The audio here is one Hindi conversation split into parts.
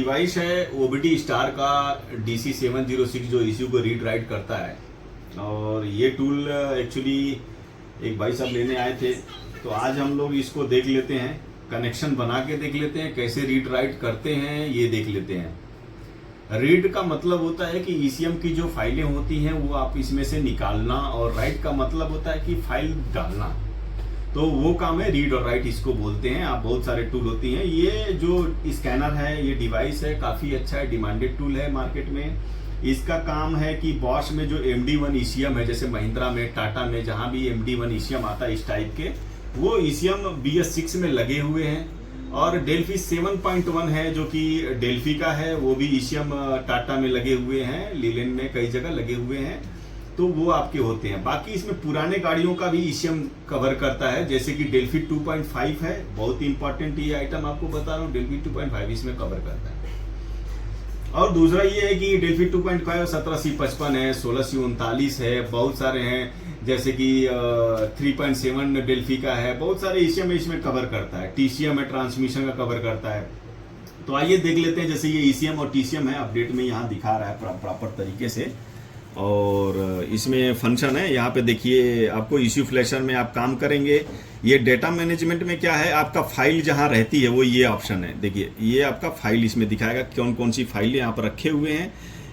डिवाइस है OBD स्टार का DC706 जो ECU को रीड राइट करता है। और ये टूल एक्चुअली एक भाई साहब लेने आए थे, तो आज हम लोग इसको देख लेते हैं, कनेक्शन बना के देख लेते हैं, कैसे रीड राइट करते हैं ये देख लेते हैं। रीड का मतलब होता है कि ECM की जो फाइलें होती हैं वो आप इसमें से निकालना, और राइट का मतलब होता है कि फाइल डालना। तो वो काम है रीड और राइट, इसको बोलते हैं। आप बहुत सारे टूल होती हैं। ये जो स्कैनर है, ये डिवाइस है, काफ़ी अच्छा है, डिमांडेड टूल है मार्केट में। इसका काम है कि बॉश में जो MD1 ECM है, जैसे महिंद्रा में, टाटा में, जहाँ भी MD1 ECM आता है इस टाइप के, वो ECM BS6 में लगे हुए हैं। और डेल्फी 7.1 है जो कि डेल्फी का है, वो भी ECM टाटा में लगे हुए हैं, लीलैंड में कई जगह लगे हुए हैं, तो वो आपके होते हैं। बाकी इसमें पुराने गाड़ियों का भी ECM कवर करता है, जैसे कि डेल्फी 2.5 है, बहुत इंपॉर्टेंट ये आइटम आपको बता रहा हूँ, डेल्फी 2.5 इसमें कवर करता है। और दूसरा ये है कि डेल्फी 2.5 17C55 है, 16C39 है, बहुत सारे हैं, जैसे कि 3.7 डेल्फी का है, बहुत सारे ECM इसमें कवर करता है। TCM है, ट्रांसमिशन का कवर करता है। तो आइए देख लेते हैं, जैसे ये ECM और TCM है, अपडेट में यहाँ दिखा रहा है प्रॉपर तरीके से। और इसमें फंक्शन है, यहाँ पे देखिए, आपको इश्यू फ्लैशर में आप काम करेंगे। ये डेटा मैनेजमेंट में क्या है, आपका फाइल जहाँ रहती है वो ये ऑप्शन है। देखिए ये आपका फाइल इसमें दिखाएगा कौन कौन सी फाइलें यहाँ पर रखे हुए हैं,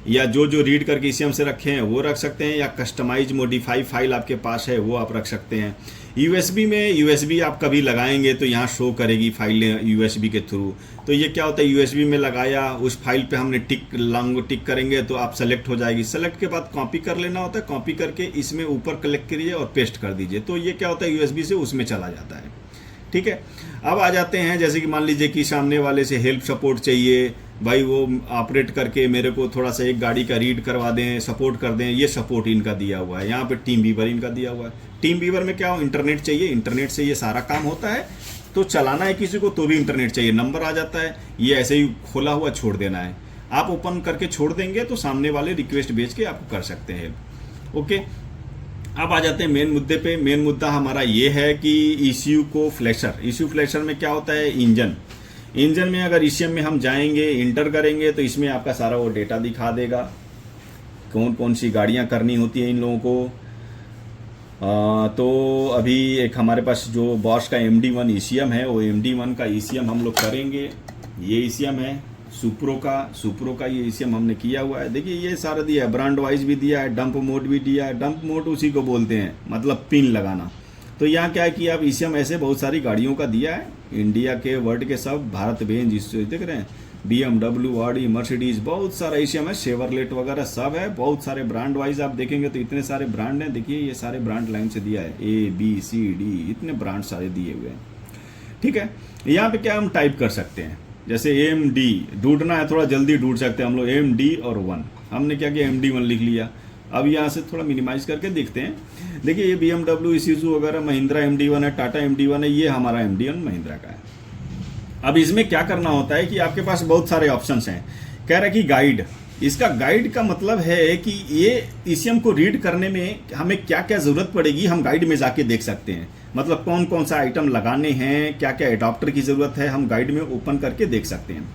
या जो जो रीड करके ECM से रखे हैं वो रख सकते हैं, या कस्टमाइज मॉडिफाई फाइल आपके पास है वो आप रख सकते हैं। USB में USB आप कभी लगाएंगे तो यहाँ शो करेगी फाइलें USB के थ्रू। तो ये क्या होता है, USB में लगाया, उस फाइल पे हमने लॉन्ग टिक करेंगे तो आप सेलेक्ट हो जाएगी। सेलेक्ट के बाद कॉपी कर लेना होता है, कॉपी करके इसमें ऊपर क्लिक करिए और पेस्ट कर दीजिए, तो ये क्या होता है USB से उसमें चला जाता है। ठीक है, अब आ जाते हैं, जैसे कि मान लीजिए कि सामने वाले से हेल्प सपोर्ट चाहिए, भाई वो ऑपरेट करके मेरे को थोड़ा सा एक गाड़ी का रीड करवा दें, सपोर्ट कर दें, ये सपोर्ट इनका दिया हुआ है। यहाँ पे टीम वीवर इनका दिया हुआ है। टीम वीवर में क्या हो, इंटरनेट चाहिए, इंटरनेट से ये सारा काम होता है। तो चलाना है किसी को तो भी इंटरनेट चाहिए, नंबर आ जाता है, ये ऐसे ही खोला हुआ छोड़ देना है। आप ओपन करके छोड़ देंगे तो सामने वाले रिक्वेस्ट भेज के आपको कर सकते हैं। ओके, अब आ जाते हैं मेन मुद्दे पे। मेन मुद्दा हमारा ये है कि ECU को फ्लैशर, ECU फ्लैशर में क्या होता है, इंजन में अगर ECM में हम जाएंगे, इंटर करेंगे तो इसमें आपका सारा वो डेटा दिखा देगा, कौन कौन सी गाड़ियां करनी होती हैं इन लोगों को। तो अभी एक हमारे पास जो बॉश का MD1 ECM है, वो MD1 का ECM हम लोग करेंगे। ये ECM है सुप्रो का ये ECM हमने किया हुआ है। देखिए ये सारा दिया है, ब्रांड वाइज भी दिया है, डंप मोड भी दिया है। डंप मोड उसी को बोलते हैं, मतलब पिन लगाना। तो यहाँ क्या है कि आप ECM ऐसे बहुत सारी गाड़ियों का दिया है, इंडिया के, वर्ल्ड के सब, भारत बेंज इससे देख रहे हैं, BMW, ऑडी, मर्सिडीज, बहुत सारा ECM है, शेवरलेट वगैरह सब है, बहुत सारे ब्रांड वाइज आप देखेंगे तो इतने सारे ब्रांड हैं। देखिए ये सारे ब्रांड लाइन से दिया है, ABCD, इतने ब्रांड सारे दिए हुए हैं। ठीक है, यहाँ पे क्या हम टाइप कर सकते हैं, जैसे AMD ढूंढना है, थोड़ा जल्दी ढूंढ सकते हैं हम लोग, AMD और 1, हमने क्या किया, MD1 लिख लिया। अब यहाँ से थोड़ा मिनिमाइज करके देखते हैं। देखिए ये BMW, Isuzu वगैरह, महिंद्रा MD1 है, टाटा MD1 है, ये हमारा MD1 महिंद्रा का है। अब इसमें क्या करना होता है कि आपके पास बहुत सारे ऑप्शंस हैं। कह रहा है कि गाइड, इसका गाइड का मतलब है कि ये ECM को रीड करने में हमें क्या क्या जरूरत पड़ेगी, हम गाइड में जाके देख सकते हैं। मतलब कौन कौन सा आइटम लगाने हैं, क्या क्या एडाप्टर की जरूरत है, हम गाइड में ओपन करके देख सकते हैं।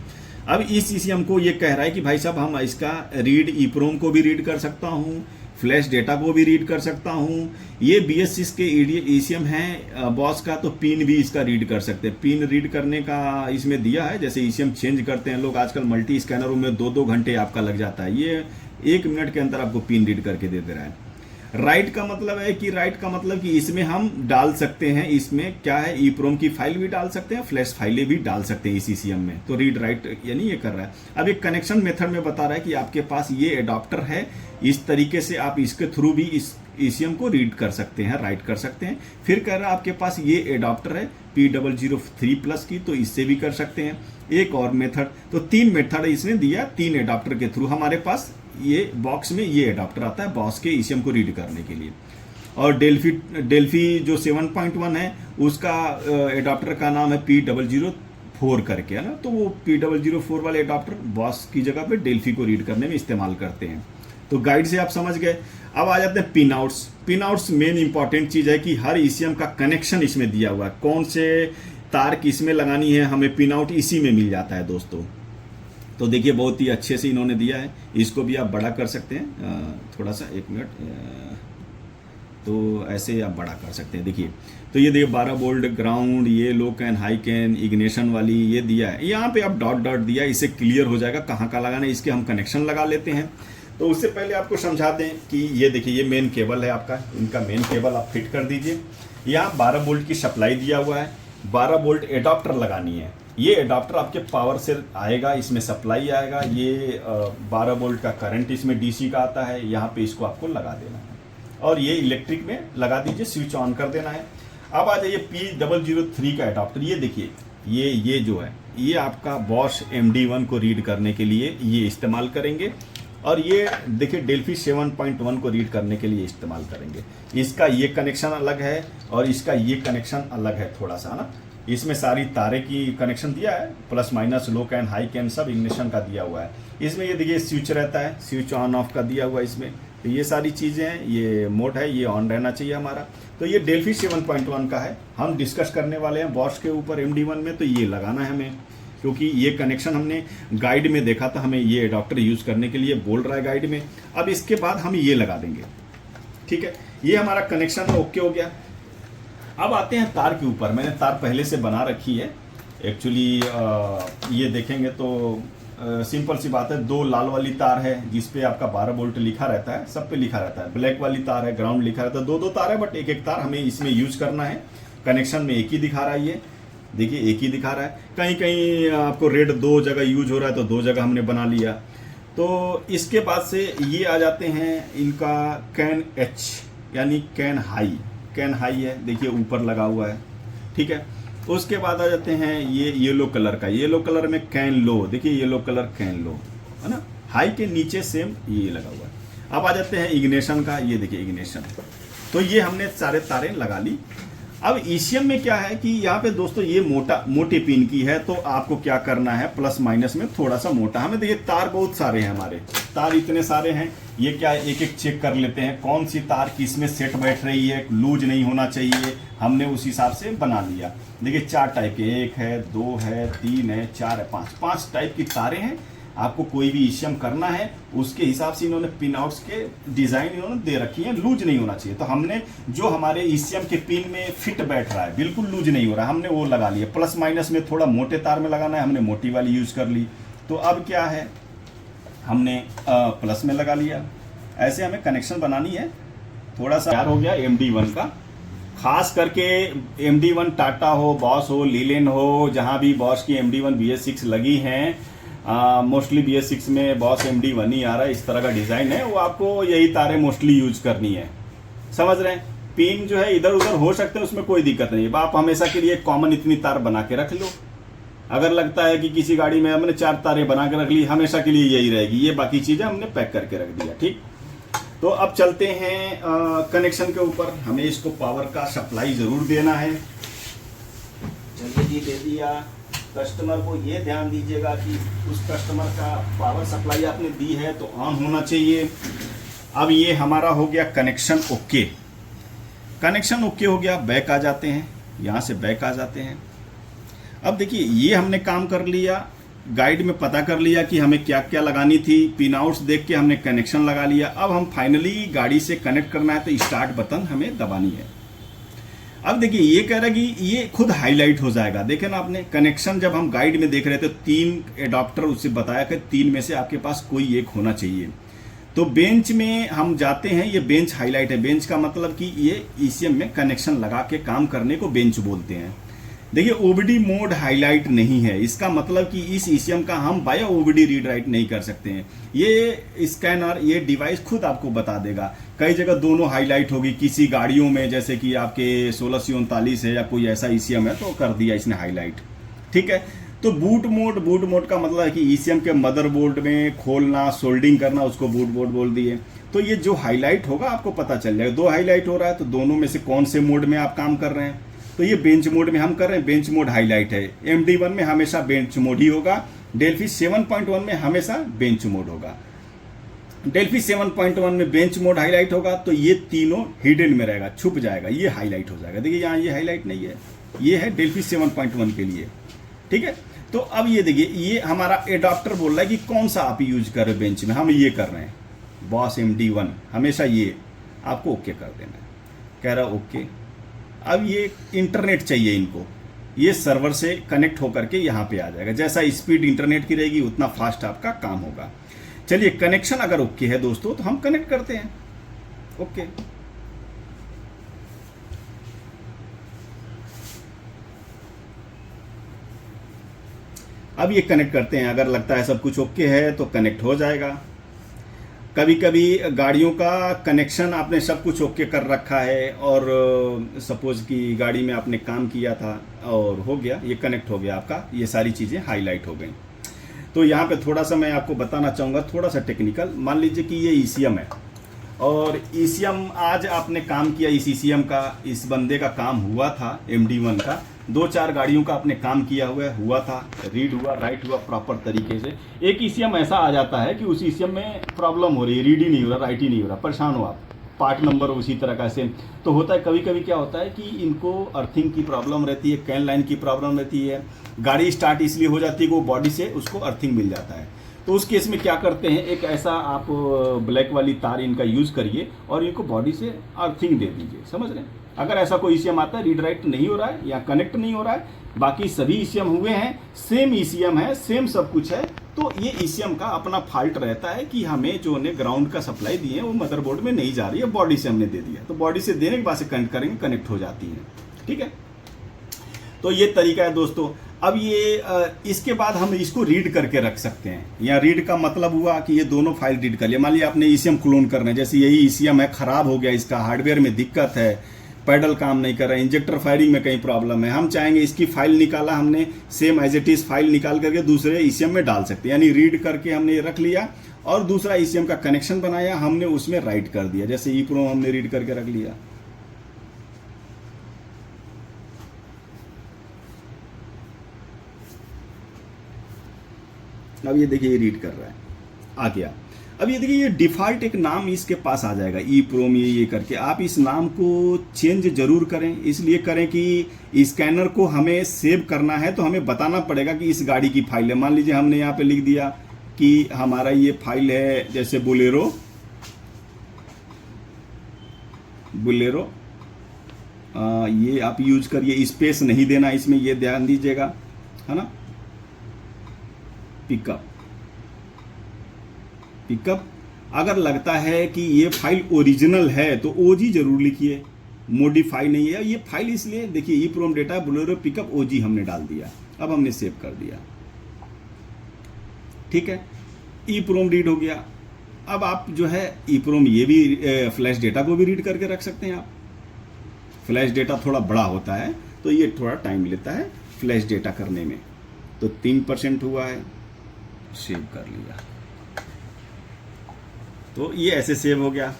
अब इस ECM को ये कह रहा है कि भाई साहब हम इसका रीड EEPROM को भी रीड कर सकता हूँ, फ्लैश डेटा को भी रीड कर सकता हूँ। ये BS6 के ECM है बॉस का, तो पिन भी इसका रीड कर सकते हैं। पिन रीड करने का इसमें दिया है, जैसे ECM चेंज करते हैं लोग आजकल मल्टी स्कैनरों में 2-2 घंटे आपका लग जाता है, ये 1 मिनट के अंदर आपको पिन रीड करके दे दे रहा है। राइट का मतलब है कि कि इसमें हम डाल सकते हैं, इसमें क्या है, EEPROM की फाइल भी डाल सकते हैं, फ्लैश फाइलें भी डाल सकते हैं इस ECM में। तो रीड राइट यानी ये कर रहा है। अब एक कनेक्शन मेथड में बता रहा है कि आपके पास ये एडाप्टर है, इस तरीके से आप इसके थ्रू भी इस ECM को रीड कर सकते हैं, राइट कर सकते हैं। फिर कह रहा है आपके पास ये एडाप्टर है P003+ की, तो इससे भी कर सकते हैं। एक और मेथड, तो 3 मेथड इसने दिया, 3 एडाप्टर के थ्रू हमारे पास ये बॉक्स में ये एडाप्टर आता है बॉस के ECM को रीड करने के लिए। और डेल्फी जो 7.1 है उसका एडाप्टर का नाम है P004 करके, है ना। तो वो P004 वाले एडाप्टर बॉस की जगह पे डेल्फी को रीड करने में इस्तेमाल करते हैं। तो गाइड से आप समझ गए। अब आ जाते हैं pin outs. Pin outs main important चीज है कि हर ECM का कनेक्शन इसमें दिया हुआ है, कौन से तार किस में लगानी है, हमें पिन आउट इसी में मिल जाता है दोस्तों। तो देखिए बहुत ही अच्छे से इन्होंने दिया है। इसको भी आप बड़ा कर सकते हैं, थोड़ा सा, 1 मिनट, तो ऐसे आप बड़ा कर सकते हैं। देखिए तो ये देखिए 12 वोल्ट ग्राउंड, ये लो कैन, हाई कैन, इग्निशन वाली ये दिया है। यहाँ पे आप डॉट डॉट दिया, इससे क्लियर हो जाएगा कहाँ का लगाना है। इसके हम कनेक्शन लगा लेते हैं। तो उससे पहले आपको समझा दें कि ये देखिए ये मेन केबल है आपका, इनका मेन केबल आप फिट कर दीजिए। यहाँ 12 वोल्ट की सप्लाई दिया हुआ है, 12 वोल्ट एडाप्टर लगानी है। ये एडाप्टर आपके पावर से आएगा, इसमें सप्लाई आएगा। ये 12 वोल्ट का करंट इसमें डीसी का आता है। यहाँ पे इसको आपको लगा देना है और ये इलेक्ट्रिक में लगा दीजिए, स्विच ऑन कर देना है। अब आ जाइए P003 का एडाप्टर। ये देखिए ये जो है ये आपका बॉश MD1 को रीड करने के लिए ये इस्तेमाल करेंगे, और ये देखिए डेल्फी 7.1 को रीड करने के लिए इस्तेमाल करेंगे। इसका ये कनेक्शन अलग है और इसका ये कनेक्शन अलग है थोड़ा सा ना। इसमें सारी तारे की कनेक्शन दिया है, plus minus, low can, high can सब इग्निशन का दिया हुआ है। इसमें ये देखिए स्विच रहता है, स्विच ऑन ऑफ का दिया हुआ है इसमें। तो ये सारी चीज़ें हैं, ये मोड है, ये ऑन रहना चाहिए हमारा। तो ये डेल्फी 7.1 का है। हम डिस्कस करने वाले हैं बॉश के ऊपर MD1 में, तो ये लगाना है हमें, क्योंकि ये कनेक्शन हमने गाइड में देखा था, हमें ये एडाप्टर यूज़ करने के लिए बोल रहा है गाइड में। अब इसके बाद हम ये लगा देंगे, ठीक है। ये हमारा कनेक्शन ओके हो गया। अब आते हैं तार के ऊपर। मैंने तार पहले से बना रखी है एक्चुअली। ये देखेंगे तो सिंपल सी बात है, 2 लाल वाली तार है जिस पे आपका 12 वोल्ट लिखा रहता है, सब पे लिखा रहता है। ब्लैक वाली तार है, ग्राउंड लिखा रहता है। 2 तार है, बट एक तार हमें इसमें यूज करना है। कनेक्शन में एक ही दिखा रहा है, ये देखिए एक ही दिखा रहा है। कहीं कहीं आपको रेड 2 जगह यूज हो रहा है, तो 2 जगह हमने बना लिया। तो इसके बाद से ये आ जाते हैं इनका कैन H, यानी कैन हाई। कैन हाई है, देखिए ऊपर लगा हुआ है, ठीक है। उसके बाद आ जाते हैं ये येलो कलर का, येलो कलर में कैन लो, देखिए येलो कलर कैन लो है ना। हाई के नीचे सेम ये लगा हुआ है। अब आ जाते हैं इग्निशन का, ये देखिए इग्निशन। तो ये हमने सारे तारें लगा ली। अब ECM में क्या है कि यहाँ पे दोस्तों ये मोटे पिन की है, तो आपको क्या करना है, प्लस माइनस में थोड़ा सा मोटा। हमें देखिए तार बहुत सारे हैं, हमारे तार इतने सारे हैं। ये क्या है, एक एक चेक कर लेते हैं कौन सी तार किस में सेट बैठ रही है, लूज नहीं होना चाहिए। हमने उस हिसाब से बना लिया। देखिए 4 टाइप के, 1 है, 2 है, 3 है, 4 है, 5 टाइप की तारें हैं। आपको कोई भी ECM करना है उसके हिसाब से इन्होंने पिन आउट्स के डिजाइन इन्होंने दे रखी है, लूज नहीं होना चाहिए। तो हमने जो हमारे ECM के पिन में फिट बैठ रहा है, बिल्कुल लूज नहीं हो रहा, हमने वो लगा लिया। प्लस माइनस में थोड़ा मोटे तार में लगाना है, हमने मोटी वाली यूज कर ली। तो अब क्या है, हमने प्लस में लगा लिया। ऐसे हमें कनेक्शन बनानी है। थोड़ा सा तैयार हो गया MD1 का। खास करके MD1 टाटा हो, बॉश हो, लीलेन हो, जहां भी बॉश की MD1 BS6 लगी हैं, मोस्टली BS6 में बॉश MD1 ही आ रहा है। इस तरह का डिजाइन है, वो आपको यही तारें मोस्टली यूज करनी है। समझ रहे हैं, पिन जो है इधर उधर हो सकते हैं, उसमें कोई दिक्कत नहीं है। आप हमेशा के लिए कॉमन इतनी तार बना के रख लो। अगर लगता है कि किसी गाड़ी में हमने 4 तारें बना के रख ली, हमेशा के लिए यही रहेगी। ये बाकी चीजें हमने पैक करके रख दिया, ठीक। तो अब चलते हैं कनेक्शन के ऊपर। हमें इसको पावर का सप्लाई जरूर देना है। चलिए जी, दे दिया। कस्टमर को ये ध्यान दीजिएगा कि उस कस्टमर का पावर सप्लाई आपने दी है तो ऑन होना चाहिए। अब ये हमारा हो गया कनेक्शन ओके। कनेक्शन ओके हो गया। बैक आ जाते हैं, यहाँ से बैक आ जाते हैं। अब देखिए ये हमने काम कर लिया, गाइड में पता कर लिया कि हमें क्या क्या लगानी थी, पिन आउट्स देख के हमने कनेक्शन लगा लिया। अब हम फाइनली गाड़ी से कनेक्ट करना है, तो स्टार्ट बटन हमें दबानी है। अब देखिए ये कह रहा है कि ये खुद हाईलाइट हो जाएगा। देखे ना आपने, कनेक्शन जब हम गाइड में देख रहे थे 3 एडाप्टर उससे बताया कि 3 में से आपके पास कोई एक होना चाहिए। तो बेंच में हम जाते हैं, ये बेंच हाईलाइट है। बेंच का मतलब कि ये ECM में कनेक्शन लगा के काम करने को बेंच बोलते हैं। देखिए OBD मोड हाईलाइट नहीं है, इसका मतलब कि इस ECM का हम बायो OBD रीड राइट नहीं कर सकते हैं। ये स्कैनर, ये डिवाइस खुद आपको बता देगा। कई जगह दोनों हाईलाइट होगी, किसी गाड़ियों में जैसे कि आपके 1639 है या कोई ऐसा ECM है तो कर दिया इसने हाईलाइट, ठीक है। तो बूट मोड का मतलब है कि ECM के मदरबोर्ड में खोलना, सोल्डिंग करना, उसको बूट मोड बोल दिए। तो ये जो हाईलाइट होगा आपको पता चल जाएगा। 2 हाईलाइट हो रहा है, तो दोनों में से कौन से मोड में आप काम कर रहे हैं। तो ये बेंच मोड में हम कर रहे हैं, बेंच मोड हाईलाइट है। MD1 में हमेशा बेंच मोड ही होगा। डेल्फी 7.1 में हमेशा बेंच मोड होगा। डेल्फी 7.1 में बेंच मोड हाईलाइट होगा, तो ये तीनों हिडन में रहेगा, छुप जाएगा, ये हाईलाइट हो जाएगा। देखिए यहाँ ये हाईलाइट नहीं है, ये है डेल्फी 7.1 के लिए, ठीक है। तो अब ये देखिए, ये हमारा एडाप्टर बोल रहा है कि कौन सा आप यूज कर रहे हो बेंच में, हम ये कर रहे हैं बॉस MD1, हमेशा ये आपको ओके कर देना है। कह रहा ओके। अब ये इंटरनेट चाहिए इनको, ये सर्वर से कनेक्ट होकर के यहाँ पे आ जाएगा। जैसा स्पीड इंटरनेट की रहेगी उतना फास्ट आपका काम होगा। चलिए, कनेक्शन अगर ओके है दोस्तों तो हम कनेक्ट करते हैं। ओके, अब ये कनेक्ट करते हैं। अगर लगता है सब कुछ ओके है तो कनेक्ट हो जाएगा। कभी कभी गाड़ियों का कनेक्शन आपने सब कुछ ओके कर रखा है और सपोज कि गाड़ी में आपने काम किया था और हो गया, ये कनेक्ट हो गया आपका, ये सारी चीज़ें हाईलाइट हो गई। तो यहाँ पे थोड़ा सा मैं आपको बताना चाहूँगा, थोड़ा सा टेक्निकल। मान लीजिए कि ये ECM है और ECM आज आपने काम किया, इस ECM का, इस बंदे का काम हुआ था MD1 का, 2-4 गाड़ियों का आपने काम किया हुआ था, रीड हुआ, राइट हुआ प्रॉपर तरीके से। एक ECM ऐसा आ जाता है कि उस ECM में प्रॉब्लम हो रही है, रीड ही नहीं हो रहा, राइट ही नहीं हो रहा, परेशान हो आप, पार्ट नंबर उसी तरह का सेम। तो होता है कभी कभी क्या होता है कि इनको अर्थिंग की प्रॉब्लम रहती है, कैन लाइन की प्रॉब्लम रहती है, गाड़ी स्टार्ट इसलिए हो जाती है कि वो बॉडी से उसको अर्थिंग मिल जाता है। तो उस केस में क्या करते हैं, एक ऐसा आप ब्लैक वाली तार इनका यूज़ करिए और इनको बॉडी से अर्थिंग दे दीजिए, समझ रहे हैं। अगर ऐसा कोई ECM आता है, रीड राइट नहीं हो रहा है या कनेक्ट नहीं हो रहा है, बाकी सभी ECM हुए हैं, सेम ECM है, सेम सब कुछ है, तो ये ECM का अपना फॉल्ट रहता है कि हमें जो ने ग्राउंड का सप्लाई दिए है वो मदरबोर्ड में नहीं जा रही है, बॉडी से हमने दे दिया। तो बॉडी से देने के बाद से कनेक्ट करेंगे, कनेक्ट हो जाती है। ठीक है, तो ये तरीका है दोस्तों। अब ये इसके बाद हम इसको रीड करके रख सकते हैं। या रीड का मतलब हुआ कि ये दोनों फाइल रीड कर लिया। मान लिया आपने ECM क्लोन करना है, जैसे यही ECM है, खराब हो गया, इसका हार्डवेयर में दिक्कत है, पैडल काम नहीं कर रहा है, इंजेक्टर फायरिंग में कहीं प्रॉब्लम है, हम चाहेंगे इसकी फाइल निकाला हमने, same as it is file निकाल करके दूसरे ECM में डाल सकते हैं। यानी रीड करके हमने रख लिया और दूसरा ECM का कनेक्शन बनाया, हमने उसमें राइट कर दिया। जैसे EEPROM हमने रीड करके रख लिया, अब ये देखिए ये रीड कर रहा है, आ गया। अब ये देखिए ये डिफ़ॉल्ट एक नाम इसके पास आ जाएगा, EEPROM ये करके। आप इस नाम को चेंज जरूर करें, इसलिए करें कि स्कैनर को हमें सेव करना है तो हमें बताना पड़ेगा कि इस गाड़ी की फाइल है। मान लीजिए हमने यहाँ पे लिख दिया कि हमारा ये फाइल है, जैसे बोलेरो, ये आप यूज करिए, स्पेस नहीं देना इसमें, ये ध्यान दीजिएगा, है ना। पिकअप अगर लगता है कि ये फाइल ओरिजिनल है तो OG जरूर लिखिए, मॉडिफाई नहीं है ये फाइल। इसलिए देखिए EEPROM data Bolero pickup OG हमने डाल दिया, अब हमने सेव कर दिया। ठीक है, EEPROM रीड हो गया। अब आप जो है EEPROM ये भी फ्लैश डेटा को भी रीड करके रख सकते हैं आप। फ्लैश डेटा थोड़ा बड़ा होता है तो ये थोड़ा टाइम लेता है फ्लैश डेटा करने में। तो 3% हुआ है, सेव कर लिया, तो ये ऐसे सेव हो गया।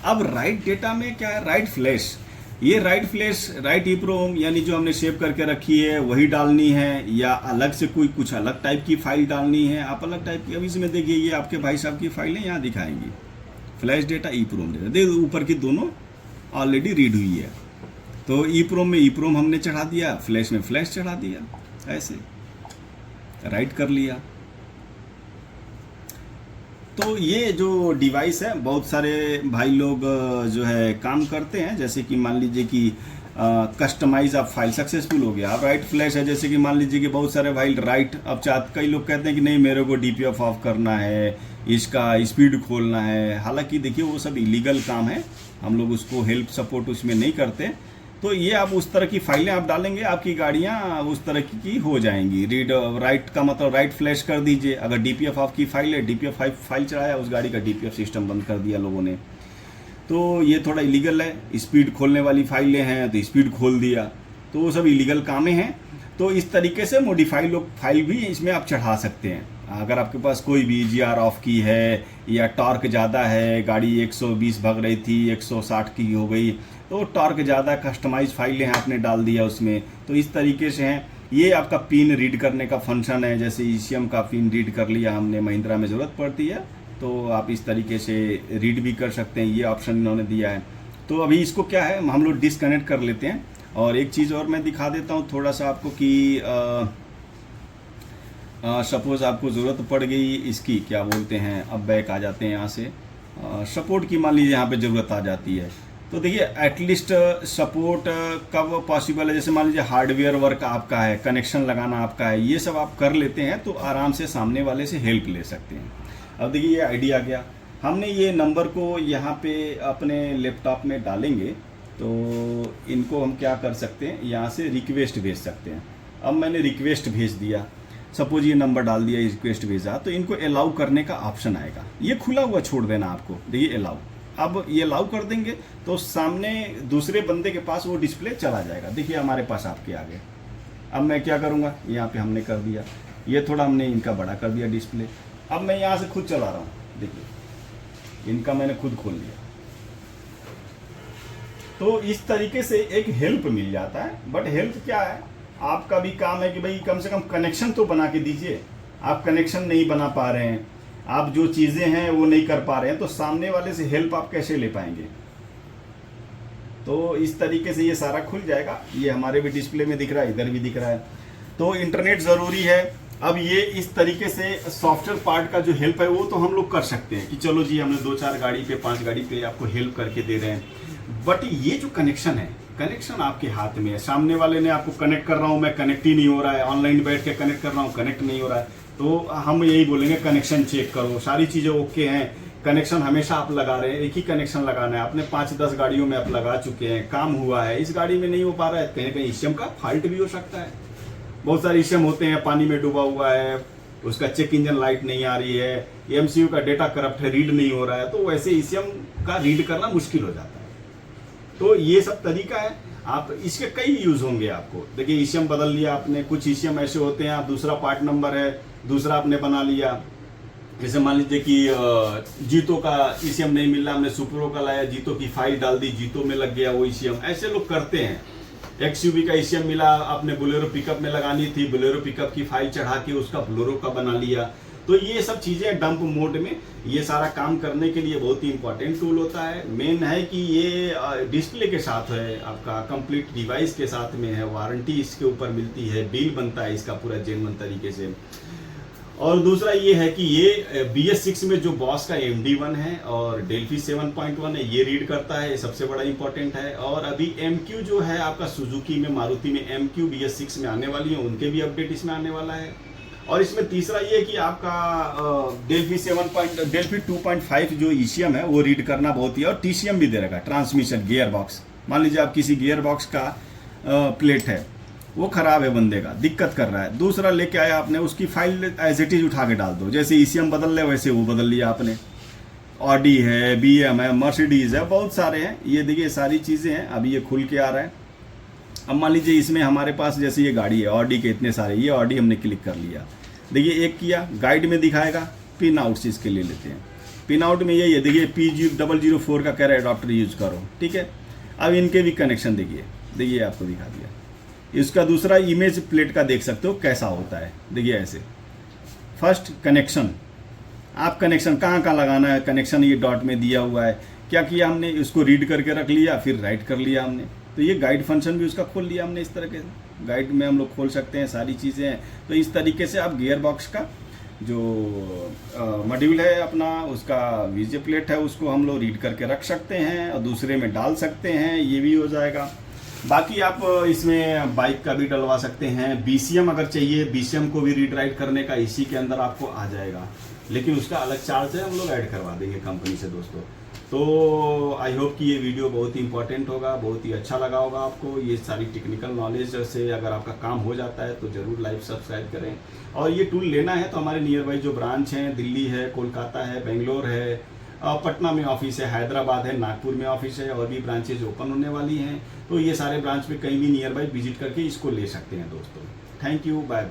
अब राइट डेटा में क्या है, राइट फ्लैश, ये राइट फ्लैश, राइट EEPROM यानी जो हमने सेव करके रखी है वही डालनी है, या अलग से कोई कुछ अलग टाइप की फाइल डालनी है, आप अलग टाइप की। अब इसमें देखिए ये आपके भाई साहब की फाइलें यहाँ दिखाएंगी, फ्लैश डेटा, EEPROM डेटा, देखो ऊपर की दोनों ऑलरेडी रीड हुई है। तो EEPROM में EEPROM हमने चढ़ा दिया, फ्लैश में फ्लैश चढ़ा दिया, ऐसे राइट कर लिया। तो ये जो डिवाइस है, बहुत सारे भाई लोग जो है काम करते हैं। जैसे कि मान लीजिए कि कस्टमाइज आप फाइल सक्सेसफुल हो गया, आप राइट फ्लैश है, जैसे कि मान लीजिए कि बहुत सारे भाई राइट, अब कई लोग कहते हैं कि नहीं मेरे को DPF ऑफ करना है, इसका स्पीड खोलना है। हालांकि देखिए वो सब इलीगल काम है, हम लोग उसको हेल्प सपोर्ट उसमें नहीं करते। तो ये आप उस तरह की फाइलें आप डालेंगे, आपकी गाड़ियाँ उस तरह की हो जाएंगी। रीड राइट का मतलब राइट फ्लैश कर दीजिए। अगर DPF आपकी फाइल है, DPF फाइल चढ़ाया, उस गाड़ी का DPF सिस्टम बंद कर दिया लोगों ने, तो ये थोड़ा इलीगल है। स्पीड खोलने वाली फाइलें हैं तो स्पीड खोल दिया, तो वो सब इलीगल कामें हैं। तो इस तरीके से मॉडिफाई लोग फाइल भी इसमें आप चढ़ा सकते हैं। अगर आपके पास कोई भी GR ऑफ की है या टॉर्क ज़्यादा है, गाड़ी 120 भाग रही थी 160 की हो गई, तो टॉर्क ज़्यादा कस्टमाइज फाइलें हैं आपने डाल दिया उसमें, तो इस तरीके से हैं। ये आपका पिन रीड करने का फंक्शन है, जैसे ECM का पिन रीड कर लिया हमने, महिंद्रा में ज़रूरत पड़ती है तो आप इस तरीके से रीड भी कर सकते हैं, ये ऑप्शन इन्होंने दिया है। तो अभी इसको क्या है, हम लोग डिसकनेक्ट कर लेते हैं। और एक चीज़ और मैं दिखा देता हूँ थोड़ा सा आपको कि सपोज़ आपको ज़रूरत पड़ गई इसकी, क्या बोलते हैं, अब बैक आ जाते हैं यहाँ से, सपोर्ट की मान लीजिए यहाँ पे ज़रूरत आ जाती है, तो देखिए एटलीस्ट सपोर्ट कब पॉसिबल है, जैसे मान लीजिए हार्डवेयर वर्क आपका है, कनेक्शन लगाना आपका है, ये सब आप कर लेते हैं तो आराम से सामने वाले से हेल्प ले सकते हैं। अब देखिए ये आईडी आ गया, हमने ये नंबर को यहाँ पे अपने लैपटॉप में डालेंगे तो इनको हम क्या कर सकते हैं, यहाँ से रिक्वेस्ट भेज सकते हैं। अब मैंने रिक्वेस्ट भेज दिया, सपोज ये नंबर डाल दिया, रिक्वेस्ट भेजा, तो इनको अलाउ करने का ऑप्शन आएगा, ये खुला हुआ छोड़ देना आपको, देखिए अलाउ। अब ये अलाउ कर देंगे तो सामने दूसरे बंदे के पास वो डिस्प्ले चला जाएगा, देखिए हमारे पास आपके आगे। अब मैं क्या करूँगा, यहाँ पे हमने कर दिया, ये थोड़ा हमने इनका बड़ा कर दिया डिस्प्ले। अब मैं यहाँ से खुद चला रहा हूँ, देखिए इनका मैंने खुद खोल दिया। तो इस तरीके से एक हेल्प मिल जाता है। बट हेल्प क्या है, आपका भी काम है कि भाई कम से कम कनेक्शन तो बना के दीजिए। आप कनेक्शन नहीं बना पा रहे हैं, आप जो चीज़ें हैं वो नहीं कर पा रहे हैं, तो सामने वाले से हेल्प आप कैसे ले पाएंगे। तो इस तरीके से ये सारा खुल जाएगा, ये हमारे भी डिस्प्ले में दिख रहा है, इधर भी दिख रहा है। तो इंटरनेट ज़रूरी है। अब ये इस तरीके से सॉफ्टवेयर पार्ट का जो हेल्प है वो तो हम लोग कर सकते हैं कि चलो जी हमने 2-4 गाड़ी पे 5 गाड़ी पे आपको हेल्प करके दे रहे हैं। बट ये जो कनेक्शन है, कनेक्शन आपके हाथ में है। सामने वाले ने आपको कनेक्ट कर रहा हूँ मैं, कनेक्ट ही नहीं हो रहा है, ऑनलाइन बैठ के कनेक्ट कर रहा हूँ, कनेक्ट नहीं हो रहा है, तो हम यही बोलेंगे कनेक्शन चेक करो, सारी चीज़ें ओके हैं। कनेक्शन हमेशा आप लगा रहे हैं, एक ही कनेक्शन लगाना है, आपने 5-10 गाड़ियों में आप लगा चुके हैं, काम हुआ है, इस गाड़ी में नहीं हो पा रहा है, कहीं कहीं ईसीएम का फॉल्ट भी हो सकता है। बहुत सारे ईसीएम होते हैं, पानी में डूबा हुआ है, उसका चेक इंजन लाइट नहीं आ रही है, एमसीयू का डेटा करप्ट है, रीड नहीं हो रहा है, तो वैसे ईसीएम का रीड करना मुश्किल हो जाता है। तो ये सब तरीका है, आप इसके कई यूज होंगे आपको। देखिए ईसीएम बदल लिया आपने, कुछ ईसीएम ऐसे होते हैं आप दूसरा पार्ट नंबर है दूसरा आपने बना लिया, जैसे मान लीजिए कि जीतो का ईसीएम नहीं मिल रहा, हमने सुपरो का लाया, जीतो की फाइल डाल दी, जीतो में लग गया वो ईसीएम, ऐसे लोग करते हैं। एक्सयूवी का ईसीएम मिला, आपने बोलेरो पिकअप में लगानी थी, बोलेरो पिकअप की फाइल चढ़ा के उसका बोलेरो का बना लिया। तो ये सब चीज़ें डंप मोड में ये सारा काम करने के लिए बहुत ही इंपॉर्टेंट टूल होता है। मेन है कि ये डिस्प्ले के साथ है, आपका कंप्लीट डिवाइस के साथ में है, वारंटी इसके ऊपर मिलती है, बिल बनता है इसका पूरा जेन्युइन तरीके से। और दूसरा ये है कि ये BS6 में जो बॉस का MD1 है और डेल्फी 7.1 है, ये रीड करता है, सबसे बड़ा इंपॉर्टेंट है। और अभी MQ जो है आपका सुजुकी में, मारुति में MQ BS6 में आने वाली है, उनके भी अपडेट इसमें आने वाला है। और इसमें तीसरा ये कि आपका डेल्फी 2.5 जो ईसीएम है वो रीड करना बहुत ही, और TCM भी दे रखा है, ट्रांसमिशन गियर बॉक्स। मान लीजिए आप किसी गियर बॉक्स का प्लेट है, वो खराब है, बंदे का दिक्कत कर रहा है, दूसरा लेके आया आपने, उसकी फाइल एज इट इज उठा के डाल दो, जैसे ईसीएम बदल ले वैसे वो बदल लिया आपने। ऑडी है, BM है, मर्सिडीज है, बहुत सारे हैं, ये देखिए सारी चीज़ें हैं। अभी ये खुल के आ रहा है। अब मान लीजिए इसमें हमारे पास जैसे ये गाड़ी है, ऑडी के इतने सारे, ये ऑडी हमने क्लिक कर लिया, देखिए एक किया, गाइड में दिखाएगा, पिन आउट से इसके ले लेते हैं। पिन आउट में यही है, देखिए P004 का कह रहा है अडॉप्टर यूज करो, ठीक है। अब इनके भी कनेक्शन देखिए आपको दिखा दिया। इसका दूसरा इमेज प्लेट का देख सकते हो कैसा होता है, देखिए ऐसे। फर्स्ट कनेक्शन, आप कनेक्शन कहाँ कहाँ लगाना है, कनेक्शन ये डॉट में दिया हुआ है। क्या किया हमने, इसको रीड करके रख लिया, फिर राइट कर लिया हमने, तो ये गाइड फंक्शन भी उसका खोल लिया हमने। इस तरह के गाइड में हम लोग खोल सकते हैं, सारी चीज़ें हैं। तो इस तरीके से आप गियर बॉक्स का जो मॉड्यूल है अपना, उसका वीजे प्लेट है, उसको हम लोग रीड करके रख सकते हैं और दूसरे में डाल सकते हैं, ये भी हो जाएगा। बाकी आप इसमें बाइक का भी डलवा सकते हैं, BCM अगर चाहिए, BCM को भी रीड राइट करने का इसी के अंदर आपको आ जाएगा, लेकिन उसका अलग चार्ज है, हम लोग ऐड करवा देंगे कंपनी से दोस्तों। तो आई होप कि ये वीडियो बहुत ही इंपॉर्टेंट होगा, बहुत ही अच्छा लगा होगा आपको। ये सारी टेक्निकल नॉलेज से अगर आपका काम हो जाता है तो ज़रूर लाइक सब्सक्राइब करें। और ये टूल लेना है तो हमारे नियर बाई जो ब्रांच हैं, दिल्ली है, कोलकाता है, बेंगलोर है, पटना में ऑफिस है, हैदराबाद है, नागपुर में ऑफिस है, और भी ब्रांचेज ओपन होने वाली हैं। तो ये सारे ब्रांच में कहीं भी नियर बाई विजिट करके इसको ले सकते हैं दोस्तों। Thank you, bye bye.